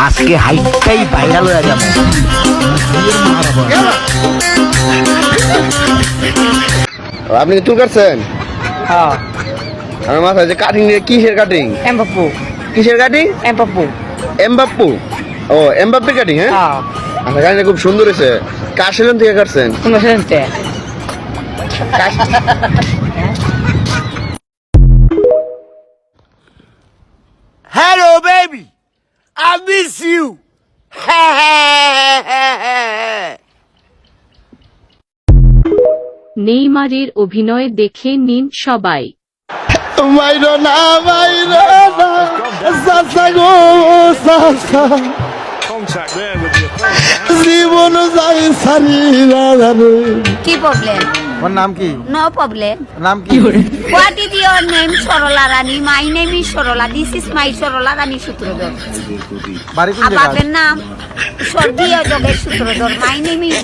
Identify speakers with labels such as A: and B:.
A: আজকে হাইটটাই ভাইরাল হয়ে যাবে।
B: আপনি চুল কাটছেন?
C: হ্যাঁ
B: আমার মাথায় যে কাটিং, কিসের কাটিং?
C: এমবাপ্পু
B: কিসের কাটিং?
C: এমবাপ্পু
B: এমবাপ্পু। ও এমবাপ্পে কাটিং, হ্যাঁ?
C: হ্যাঁ
B: আচ্ছা, কাটিংটা খুব সুন্দর হয়েছে। কার সেলুন থেকে কাটছেন?
C: তোমার শুনতে
A: hello baby, I miss you.
D: নেইমারের অভিনয় দেখে নিন সবাই।
B: মাইরো না, মাইরো না, সাসা গো সাসা, জীবন যাই সারিরা রে।
E: কি প্রবলেম?
B: তোমার নাম কি?
E: No problem.
B: নাম কি?
E: What is your name? Sarala Rani. My name is Sarala. This is my Sarala Rani Sutradhar.
B: বাড়ি কোন
E: আর
B: জায়গা?
E: বাপের নাম স্বর্গীয় Jogesh Sutradhar. My name is